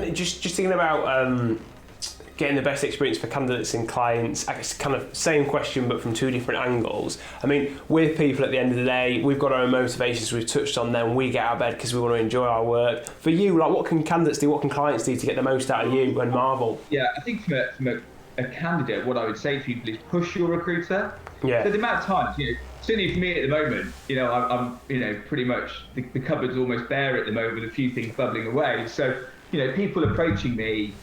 And just thinking about getting the best experience for candidates and clients, I guess kind of same question but from two different angles. I mean, we're people at the end of the day, we've got our own motivations, we've touched on them, we get out of bed because we want to enjoy our work. For you, like, what can candidates do, what can clients do to get the most out of you and Marvel? Yeah, I think from a candidate, what I would say to people is push your recruiter. Yeah. So the amount of times, certainly for me at the moment, I'm pretty much, the cupboard's almost bare at the moment with a few things bubbling away. So, people approaching me,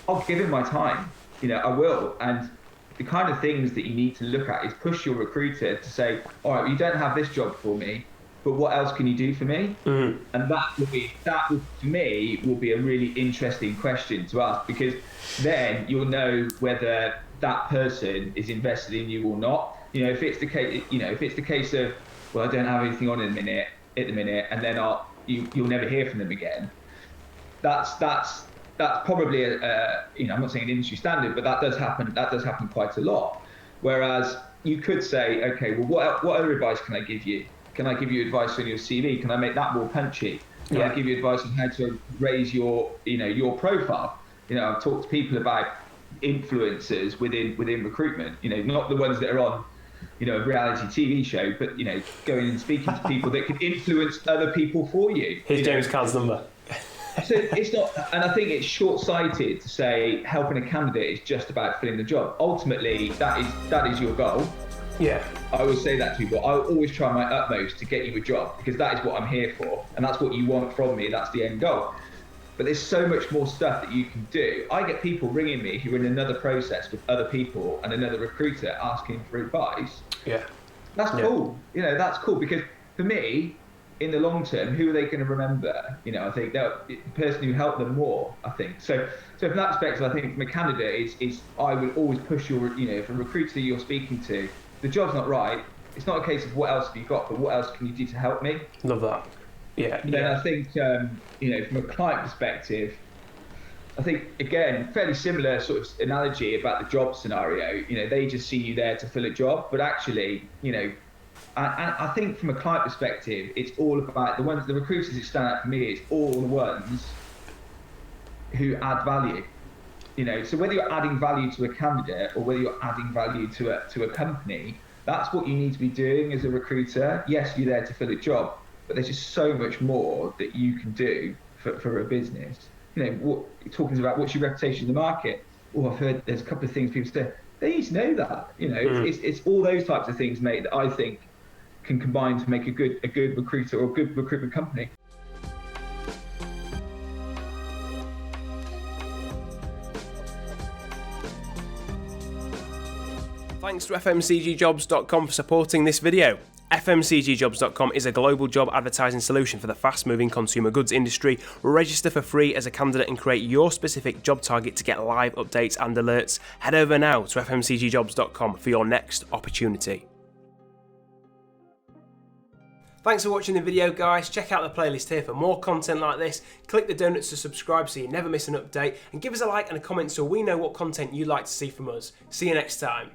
I'll give him my time, I will. And the kind of things that you need to look at is push your recruiter to say, all right, you don't have this job for me, but what else can you do for me? Mm-hmm. And that to me will be a really interesting question to ask, because then you'll know whether that person is invested in you or not. If it's the case, of, well, I don't have anything on at the minute, and then you'll never hear from them again. That's probably I'm not saying an industry standard, but that does happen quite a lot. Whereas you could say, okay, well, what other advice can I give you? Can I give you advice on your CV? Can I make that more punchy? Can I give you advice on how to raise your profile? I've talked to people about influencers within recruitment. Not the ones that are on, a reality TV show, but going and speaking to people that can influence other people for you. Here's James Cann's number. So it's not, and I think it's short-sighted to say helping a candidate is just about filling the job. Ultimately, that is your goal. Yeah. I always say that to people. I always try my utmost to get you a job, because that is what I'm here for, and that's what you want from me. That's the end goal. But there's so much more stuff that you can do. I get people ringing me who are in another process with other people and another recruiter asking for advice. Yeah. That's cool. That's cool, because for me, in the long term, who are they going to remember? I think that the person who helped them more, I think. So from that perspective, I think from a candidate, is I would always push if a recruiter you're speaking to, the job's not right, it's not a case of what else have you got, but what else can you do to help me? Love that. Yeah. Then I think, from a client perspective, I think, again, fairly similar sort of analogy about the job scenario. They just see you there to fill a job, but actually, and I think from a client perspective, it's all about the recruiters that stand out for me. It's all the ones who add value. So whether you're adding value to a candidate or whether you're adding value to a company, that's what you need to be doing as a recruiter. Yes, you're there to fill a job, but there's just so much more that you can do for a business. Talking about what's your reputation in the market. Oh, I've heard there's a couple of things people say. They need to know that. It's all those types of things, mate, that I think can combine to make a good recruiter or a good recruitment company. Thanks to FMCGjobs.com for supporting this video. FMCGjobs.com is a global job advertising solution for the fast-moving consumer goods industry. Register for free as a candidate and create your specific job target to get live updates and alerts. Head over now to FMCGjobs.com for your next opportunity. Thanks for watching the video, guys. Check out the playlist here for more content like this. Click the donuts to subscribe so you never miss an update, and give us a like and a comment so we know what content you'd like to see from us. See you next time.